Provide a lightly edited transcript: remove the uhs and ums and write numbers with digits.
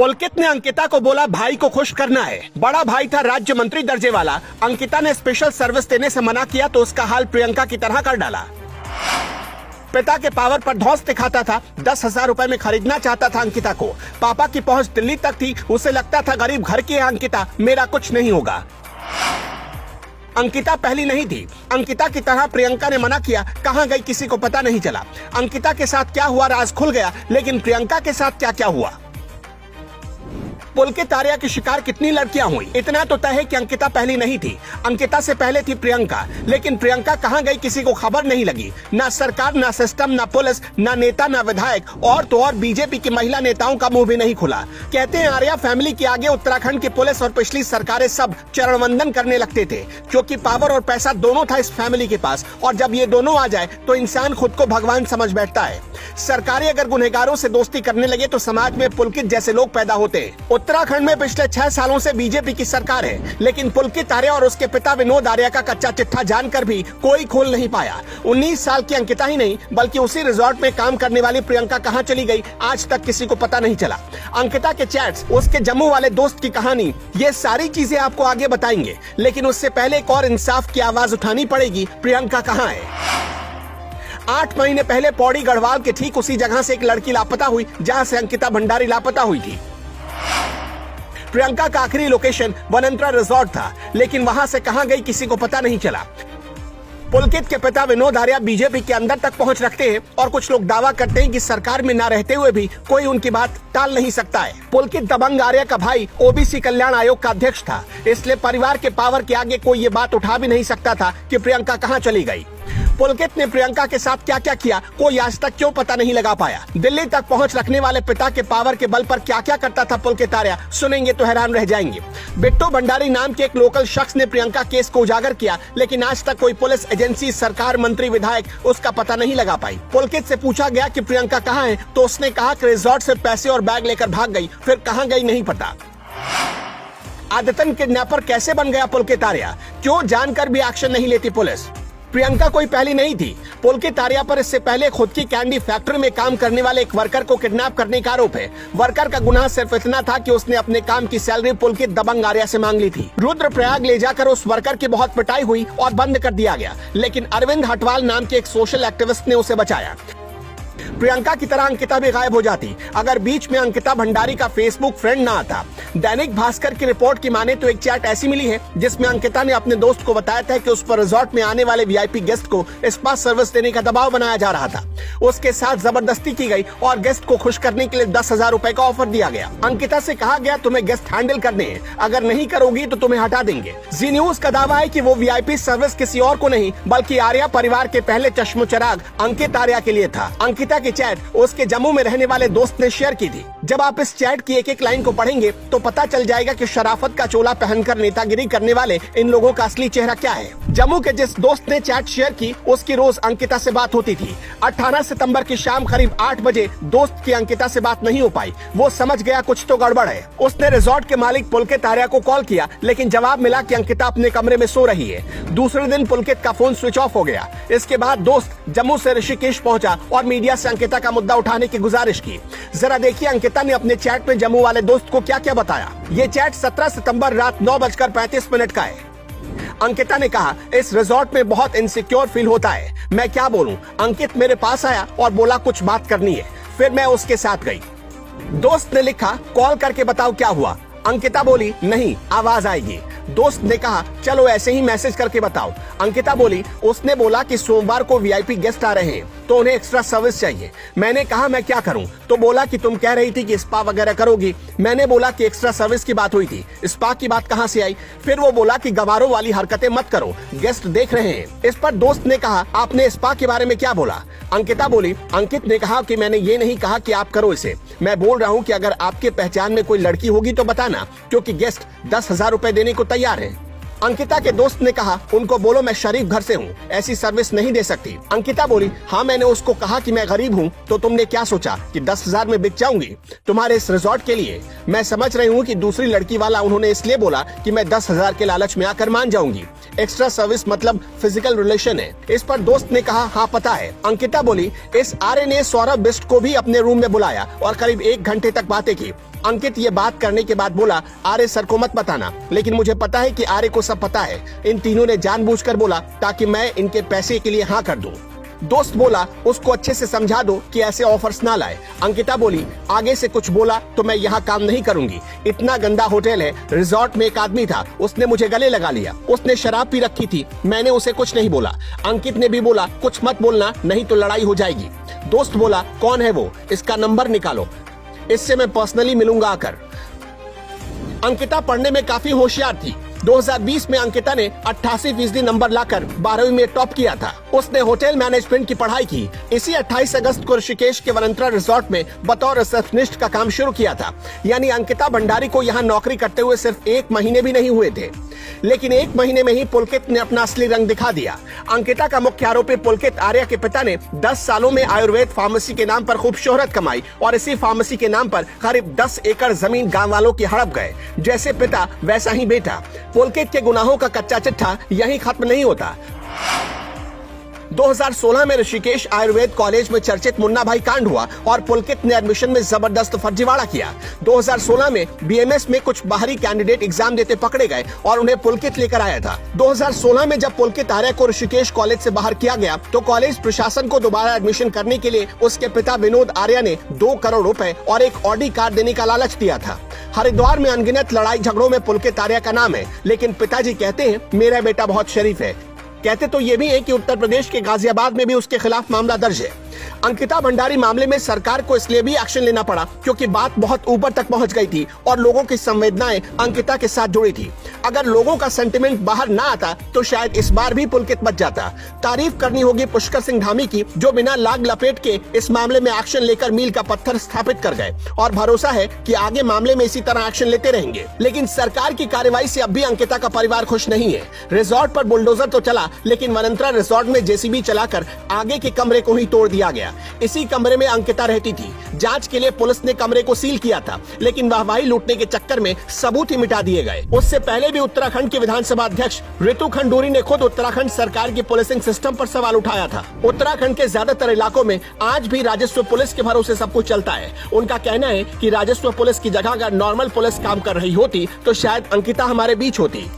पुलकित ने अंकिता को बोला भाई को खुश करना है। बड़ा भाई था राज्य मंत्री दर्जे वाला, अंकिता ने स्पेशल सर्विस देने से मना किया तो उसका हाल प्रियंका की तरह कर डाला। पिता के पावर पर धौंस दिखाता था, 10,000 रुपए में खरीदना चाहता था अंकिता को। पापा की पहुंच दिल्ली तक थी, उसे लगता था गरीब घर की है अंकिता, मेरा कुछ नहीं होगा। अंकिता पहली नहीं थी, अंकिता की तरह प्रियंका ने मना किया, कहां गई किसी को पता नहीं चला। अंकिता के साथ क्या हुआ राज खुल गया, लेकिन प्रियंका के साथ क्या क्या हुआ। पुलकित आर्या की शिकार कितनी लड़कियां हुई, इतना तो तय है कि अंकिता पहली नहीं थी। अंकिता से पहले थी प्रियंका, लेकिन प्रियंका कहां गई किसी को खबर नहीं लगी। ना सरकार, ना सिस्टम, ना पुलिस, ना नेता, ना विधायक, और तो और बीजेपी की महिला नेताओं का मुंह भी नहीं खुला। कहते हैं आर्या फैमिली के आगे उत्तराखंड की पुलिस और पिछली सरकारें सब चरण वंदन करने लगते थे, क्योंकि पावर और पैसा दोनों था इस फैमिली के पास, और जब ये दोनों आ जाए तो इंसान खुद को भगवान समझ बैठता है। सरकारें अगर गुनहगारों से दोस्ती करने लगे तो समाज में पुलकित जैसे लोग पैदा होते हैं। उत्तराखंड में पिछले 6 सालों से बीजेपी की सरकार है, लेकिन पुलकित आर्या और उसके पिता विनोद आर्या का कच्चा चिट्ठा जानकर भी कोई खोल नहीं पाया। 19 साल की अंकिता ही नहीं, बल्कि उसी रिजॉर्ट में काम करने वाली प्रियंका कहां चली गई, आज तक किसी को पता नहीं चला। अंकिता के चैट्स, उसके जम्मू वाले दोस्त की कहानी, ये सारी चीजें आपको आगे बताएंगे, लेकिन उससे पहले एक और इंसाफ की आवाज उठानी पड़ेगी। प्रियंका कहां है? 8 महीने पहले पौड़ी गढ़वाल के ठीक उसी जगह से एक लड़की लापता हुई जहां से अंकिता भंडारी लापता हुई थी। प्रियंका का आखिरी लोकेशन वनंतरा रिजॉर्ट था, लेकिन वहां से कहां गई किसी को पता नहीं चला। पुलकित के पिता विनोद आर्या बीजेपी के अंदर तक पहुंच रखते हैं, और कुछ लोग दावा करते हैं कि सरकार में न रहते हुए भी कोई उनकी बात टाल नहीं सकता है। पुलकित दबंग आर्या का भाई ओबीसी कल्याण आयोग का अध्यक्ष था, इसलिए परिवार के पावर के आगे कोई ये बात उठा भी नहीं सकता था कि प्रियंका कहां चली गई। पुलकित ने प्रियंका के साथ क्या क्या किया, कोई आज तक क्यों पता नहीं लगा पाया। दिल्ली तक पहुंच रखने वाले पिता के पावर के बल पर क्या क्या करता था पुलकित आर्या, सुनेंगे तो हैरान रह जाएंगे। बिट्टू भंडारी नाम के एक लोकल शख्स ने प्रियंका केस को उजागर किया, लेकिन आज तक कोई पुलिस एजेंसी, सरकार, मंत्री, विधायक उसका पता नहीं लगा पाई। पुलकित से पूछा गया कि प्रियंका कहाँ है, तो उसने कहा कि रिजॉर्ट से पैसे और बैग लेकर भाग गई, फिर कहाँ गई नहीं पता। आदतन किडनैपर कैसे बन गया पुलकित आर्या, क्यों जानकर भी एक्शन नहीं लेती पुलिस। प्रियंका कोई पहली नहीं थी। पुलकित आर्या पर इससे पहले खुद की कैंडी फैक्ट्री में काम करने वाले एक वर्कर को किडनैप करने का आरोप है। वर्कर का गुनाह सिर्फ इतना था कि उसने अपने काम की सैलरी पुलकित दबंग आर्या से मांग ली थी। रुद्रप्रयाग ले जाकर उस वर्कर की बहुत पिटाई हुई और बंद कर दिया गया, लेकिन अरविंद हटवाल नाम के एक सोशल एक्टिविस्ट ने उसे बचाया। प्रियंका की तरह अंकिता भी गायब हो जाती अगर बीच में अंकिता भंडारी का फेसबुक फ्रेंड ना आता। दैनिक भास्कर की रिपोर्ट की माने तो एक चैट ऐसी मिली है जिसमें अंकिता ने अपने दोस्त को बताया था कि उस पर रिजॉर्ट में आने वाले वीआईपी गेस्ट को स्पा सर्विस देने का दबाव बनाया जा रहा था। उसके साथ जबरदस्ती की गई और गेस्ट को खुश करने के लिए 10,000 रुपए का ऑफर दिया गया। अंकिता से कहा गया तुम्हें गेस्ट हैंडल करने हैं, अगर नहीं करोगी तो तुम्हें हटा देंगे। जी न्यूज का दावा है कि वो वीआईपी सर्विस किसी और को नहीं बल्कि आर्या परिवार के पहले चश्मोचराग अंकित आर्या के लिए था। अंकिता की चैट उसके जम्मू में रहने वाले दोस्त ने शेयर की थी। जब आप इस चैट की एक एक लाइन को पढ़ेंगे तो पता चल जाएगा कि शराफत का चोला पहनकर नेतागिरी करने वाले इन लोगों का असली चेहरा क्या है। जम्मू के जिस दोस्त ने चैट शेयर की उसकी रोज अंकिता से बात होती थी। 18 सितंबर की शाम करीब 8 बजे दोस्त की अंकिता से बात नहीं हो पाई। वो समझ गया कुछ तो गड़बड़ है। उसने रिजॉर्ट के मालिक पुलकित आर्या को कॉल किया, लेकिन जवाब मिला कि अंकिता अपने कमरे में सो रही है। दूसरे दिन पुलकित का फोन स्विच ऑफ हो गया। इसके बाद दोस्त जम्मू से ऋषिकेश पहुंचा और मीडिया से अंकिता का मुद्दा उठाने की गुजारिश की। जरा देखिए अंकिता ने अपने चैट में जम्मू वाले दोस्त को क्या क्या बताया। ये चैट 17 सितंबर रात 9:35 का है। अंकिता ने कहा इस रिजॉर्ट में बहुत इनसिक्योर फील होता है, मैं क्या बोलूं। अंकित मेरे पास आया और बोला कुछ बात करनी है, फिर मैं उसके साथ गई। दोस्त ने लिखा कॉल करके बताओ क्या हुआ। अंकिता बोली नहीं, आवाज आएगी। दोस्त ने कहा चलो ऐसे ही मैसेज करके बताओ। अंकिता बोली उसने बोला कि सोमवार को वीआईपी गेस्ट आ रहे हैं तो उन्हें एक्स्ट्रा सर्विस चाहिए। मैंने कहा मैं क्या करूं, तो बोला कि तुम कह रही थी कि स्पा वगैरह करोगी। मैंने बोला कि एक्स्ट्रा सर्विस की बात हुई थी, स्पा की बात कहां से आई। फिर वो बोला कि गवारों वाली हरकतें मत करो, गेस्ट देख रहे हैं। इस पर दोस्त ने कहा आपने स्पा के बारे में क्या बोला। अंकिता बोली अंकित ने कहा कि मैंने ये नहीं कहा कि आप करो इसे, मैं बोल रहा हूँ कि अगर आपके पहचान में कोई लड़की होगी तो बताना, क्योंकि गेस्ट 10,000 रुपए देने को तैयार है। अंकिता के दोस्त ने कहा उनको बोलो मैं शरीफ घर से हूँ, ऐसी सर्विस नहीं दे सकती। अंकिता बोली हाँ मैंने उसको कहा कि मैं गरीब हूँ, तो तुमने क्या सोचा कि 10,000 में बिक जाऊंगी तुम्हारे इस रिजॉर्ट के लिए। मैं समझ रही हूँ कि दूसरी लड़की वाला उन्होंने इसलिए बोला कि मैं 10,000 के लालच में आकर मान जाऊंगी। एक्स्ट्रा सर्विस मतलब फिजिकल रिलेशन है। इस पर दोस्त ने कहा हाँ पता है। अंकिता बोली इस आर्य ने सौरभ बिष्ट को भी अपने रूम में बुलाया और करीब 1 घंटे तक बातें की। अंकित ये बात करने के बाद बोला आर्य सर को मत बताना, लेकिन मुझे पता है कि आर्य को सब पता है। इन तीनों ने जानबूझकर बोला ताकि मैं इनके पैसे के लिए हाँ कर दूं। दोस्त बोला उसको अच्छे से समझा दो कि ऐसे ऑफर्स ना लाए। अंकिता बोली आगे से कुछ बोला तो मैं यहाँ काम नहीं करूंगी। इतना गंदा होटल है। रिजॉर्ट में एक आदमी था, उसने मुझे गले लगा लिया। उसने शराब पी रखी थी, मैंने उसे कुछ नहीं बोला। अंकित ने भी बोला कुछ मत बोलना नहीं तो लड़ाई हो जाएगी। दोस्त बोला कौन है वो, इसका नंबर निकालो, इससे मैं पर्सनली मिलूंगा आकर। अंकिता पढ़ने में काफी होशियार थी। 2020 में अंकिता ने 88% नंबर लाकर 12वीं में टॉप किया था। उसने होटल मैनेजमेंट की पढ़ाई की। इसी 28 अगस्त को ऋषिकेश के वनंतरा रिजॉर्ट में बतौर रिसेप्शनिस्ट का काम शुरू किया था। यानी अंकिता भंडारी को यहाँ नौकरी करते हुए सिर्फ 1 महीने भी नहीं हुए थे, लेकिन 1 महीने में ही पुलकित ने अपना असली रंग दिखा दिया। अंकिता का मुख्य आरोपी पुलकित आर्या के पिता ने 10 सालों में आयुर्वेद फार्मेसी के नाम पर खूब शोहरत कमाई और इसी फार्मेसी के नाम पर करीब 10 एकड़ जमीन गांव वालों की हड़प गए। जैसे पिता वैसा ही बेटा। पुलकित के गुनाहों का कच्चा चिट्ठा यहीं खत्म नहीं होता। 2016 में ऋषिकेश आयुर्वेद कॉलेज में चर्चित मुन्ना भाई कांड हुआ और पुलकित ने एडमिशन में जबरदस्त फर्जीवाड़ा किया। 2016 में बीएमएस में कुछ बाहरी कैंडिडेट एग्जाम देते पकड़े गए और उन्हें पुलकित लेकर आया था। 2016 में जब पुलकित आर्या को ऋषिकेश कॉलेज से बाहर किया गया तो कॉलेज प्रशासन को दोबारा एडमिशन करने के लिए उसके पिता विनोद आर्या ने 2 करोड़ रुपए और एक ऑडी कार देने का लालच दिया था। हरिद्वार में अनगिनत लड़ाई झगड़ों में पुलकित आर्या का नाम है, लेकिन पिताजी कहते हैं मेरा बेटा बहुत शरीफ है। कहते तो ये भी है कि उत्तर प्रदेश के गाजियाबाद में भी उसके खिलाफ मामला दर्ज है। अंकिता भंडारी मामले में सरकार को इसलिए भी एक्शन लेना पड़ा क्योंकि बात बहुत ऊपर तक पहुंच गई थी और लोगों की संवेदनाएं अंकिता के साथ जुड़ी थी। अगर लोगों का सेंटिमेंट बाहर ना आता तो शायद इस बार भी पुलकित बच जाता। तारीफ करनी होगी पुष्कर सिंह धामी की, जो बिना लाग लपेट के इस मामले में एक्शन लेकर मील का पत्थर स्थापित कर गए और भरोसा है कि आगे मामले में इसी तरह एक्शन लेते रहेंगे। लेकिन सरकार की कार्रवाई से अब भी अंकिता का परिवार खुश नहीं है। रिजॉर्ट पर बुलडोजर तो चला, लेकिन वनंतरा रिजॉर्ट में जेसीबी चलाकर आगे के कमरे को ही तोड़ दिया गया। इसी कमरे में अंकिता रहती थी। जांच के लिए पुलिस ने कमरे को सील किया था, लेकिन वाहवाही लूटने के चक्कर में सबूत ही मिटा दिए गए। उससे पहले भी उत्तराखंड के विधानसभा अध्यक्ष रितु खंडूरी ने खुद उत्तराखंड सरकार की पुलिसिंग सिस्टम पर सवाल उठाया था। उत्तराखंड के ज्यादातर इलाकों में आज भी राजस्व पुलिस के भरोसे सब कुछ चलता है। उनका कहना है कि राजस्व पुलिस की जगह अगर नॉर्मल पुलिस काम कर रही होती तो शायद अंकिता हमारे बीच होती।